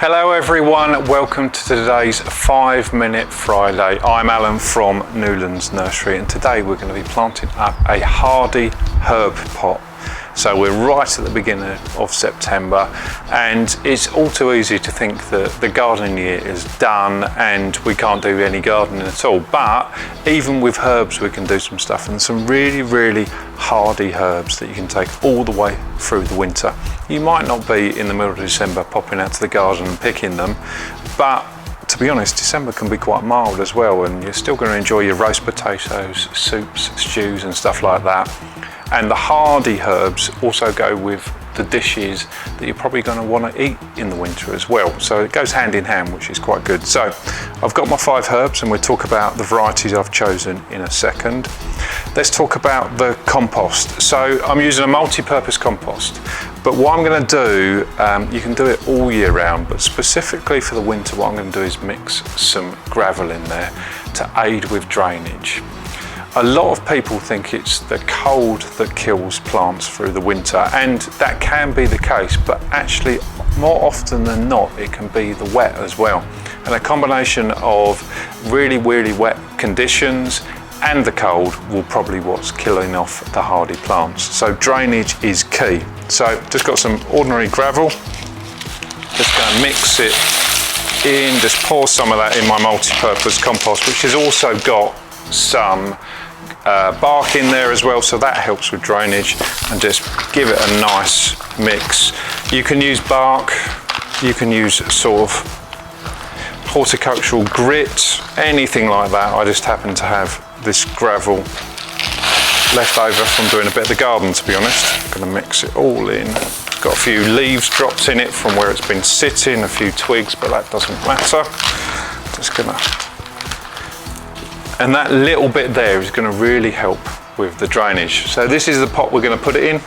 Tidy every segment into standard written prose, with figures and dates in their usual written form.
Hello everyone, welcome to today's 5-Minute Friday. I'm Alan from Newlands Nursery and today we're going to be planting up a hardy herb pot. So we're right at the beginning of September and it's all too easy to think that the gardening year is done and we can't do any gardening at all. But even with herbs we can do some stuff, and some really hardy herbs that you can take all the way through the winter. You might not be in the middle of December popping out to the garden and picking them, but to be honest, December can be quite mild as well, and you're still going to enjoy your roast potatoes, soups, stews and stuff like that. And the hardy herbs also go with the dishes that you're probably going to want to eat in the winter as well. So it goes hand in hand, which is quite good. So I've got my 5 herbs and we'll talk about the varieties I've chosen in a second. Let's talk about the compost. So I'm using a multi-purpose compost, but what I'm going to do, you can do it all year round, but specifically for the winter what I'm going to do is mix some gravel in there to aid with drainage. A lot of people think it's the cold that kills plants through the winter, and that can be the case, but actually more often than not it can be the wet as well. And a combination of really wet conditions and the cold will probably what's killing off the hardy plants. So drainage is key. So just got some ordinary gravel, just going to mix it in, just pour some of that in my multi-purpose compost, which has also got some bark in there as well, so that helps with drainage, and just give it a nice mix. You can use bark, you can use sort of horticultural grit, anything like that. I just happen to have this gravel left over from doing a bit of the garden, to be honest. I'm going to mix it all in. Got a few leaves dropped in it from where it's been sitting, a few twigs, but that doesn't matter. Just gonna, and that little bit there is going to really help with the drainage. So this is the pot we're going to put it in.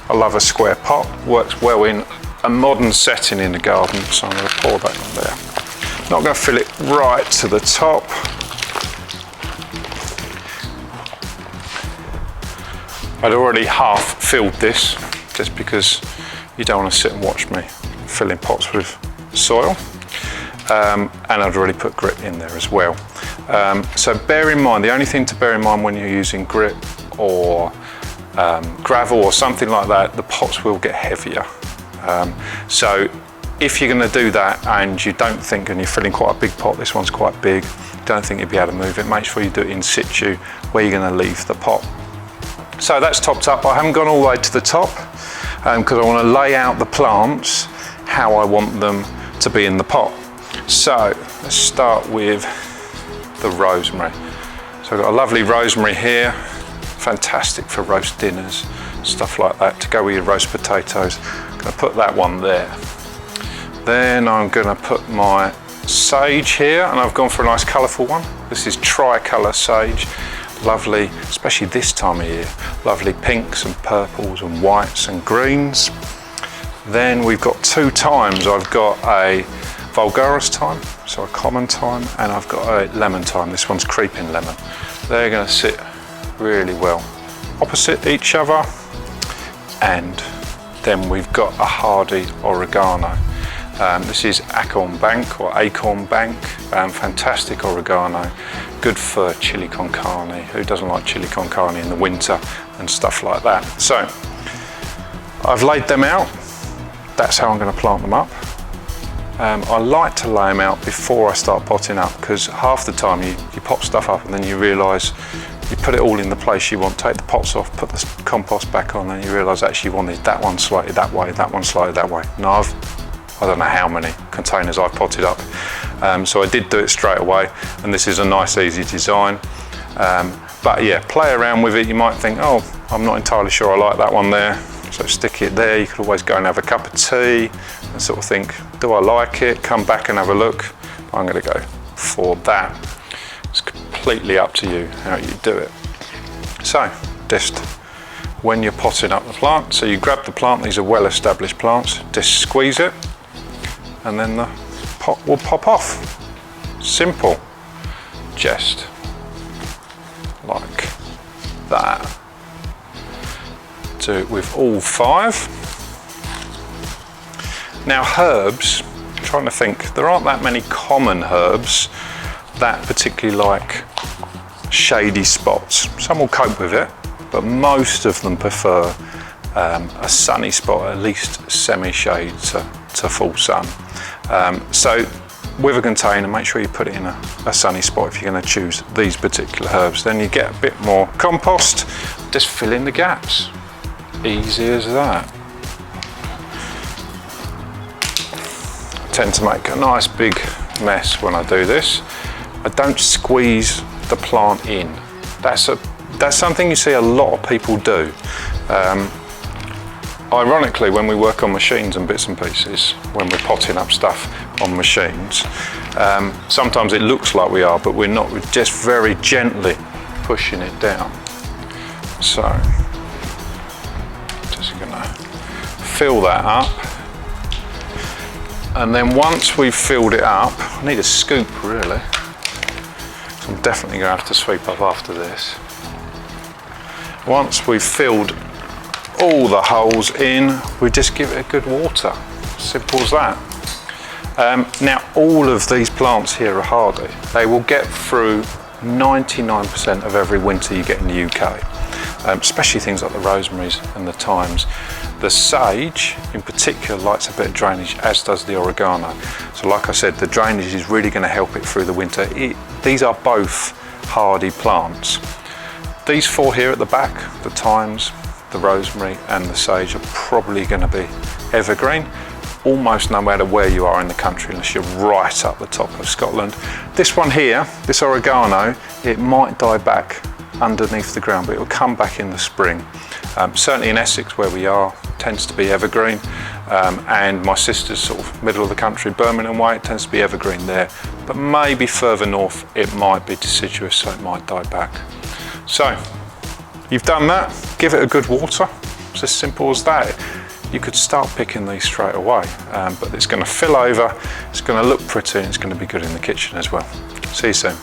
I love a square pot, works well in a modern setting in the garden, so I'm going to pour that on there. Not going to fill it right to the top. I'd already half filled this just because you don't want to sit and watch me filling pots with soil. And I'd already put grit in there as well. So bear in mind, the only thing to bear in mind when you're using grit or gravel or something like that, the pots will get heavier. So if you're going to do that and you don't think, and you're filling quite a big pot, this one's quite big, don't think you'll be able to move it, make sure you do it in situ where you're going to leave the pot. So that's topped up. I haven't gone all the way to the top because I want to lay out the plants how I want them to be in the pot. So let's start with the rosemary. So I've got a lovely rosemary here, fantastic for roast dinners, stuff like that, to go with your roast potatoes. I'm going to put that one there. Then I'm going to put my sage here, and I've gone for a nice colourful one. This is tricolour sage, lovely, especially this time of year, lovely pinks and purples and whites and greens. Then we've got 2 thymes. I've got a vulgaris thyme, so a common thyme, and I've got a lemon thyme. This one's creeping lemon. They're going to sit really well opposite each other. And then we've got a hardy oregano. This is acorn bank, fantastic oregano, good for chili con carne. Who doesn't like chili con carne in the winter and stuff like that? So I've laid them out. That's how I'm going to plant them up. I like to lay them out before I start potting up, because half the time you pop stuff up and then you realise you put it all in the place you want, take the pots off, put the compost back on, and you realise actually you wanted that one slightly that way, that one slightly that way. Now I don't know how many containers I've potted up, so I did do it straight away, and this is a nice easy design. But yeah, play around with it. You might think, oh, I'm not entirely sure I like that one there, so stick it there. You could always go and have a cup of tea and sort of think, do I like it? Come back and have a look. I'm going to go for that. It's completely up to you how you do it. So just when you're potting up the plant, so you grab the plant, these are well established plants, just squeeze it and then the pot will pop off. Simple, just like that. Do it with all 5. Now herbs, trying to think. There aren't that many common herbs that particularly like shady spots. Some will cope with it, but most of them prefer a sunny spot, at least semi-shade to full sun. So with a container, make sure you put it in a sunny spot if you're going to choose these particular herbs. Then you get a bit more compost, just fill in the gaps. Easy as that. I tend to make a nice big mess when I do this. I don't squeeze the plant in. That's something you see a lot of people do. Ironically, when we work on machines and bits and pieces, when we're potting up stuff on machines, sometimes it looks like we are, but we're not. We're just very gently pushing it down. So, just gonna fill that up. And then once we've filled it up, I need a scoop really. So I'm definitely gonna have to sweep up after this. Once we've filled all the holes in, we just give it a good water. Simple as that. Now all of these plants here are hardy. They will get through 99% of every winter you get in the UK, especially things like the rosemaries and the thymes. The sage in particular likes a bit of drainage, as does the oregano. So like I said, the drainage is really going to help it through the winter. These are both hardy plants. These four here at the back, the thymes, the rosemary and the sage, are probably going to be evergreen almost no matter where you are in the country, unless you're right up the top of Scotland. This one here, this oregano, it might die back underneath the ground, but it will come back in the spring. Certainly in Essex where we are, tends to be evergreen, and my sister's sort of middle of the country, Birmingham way, it tends to be evergreen there, but maybe further north it might be deciduous, so it might die back. So you've done that, give it a good water. It's as simple as that. You could start picking these straight away, but it's going to fill over, it's going to look pretty, and it's going to be good in the kitchen as well. See you soon.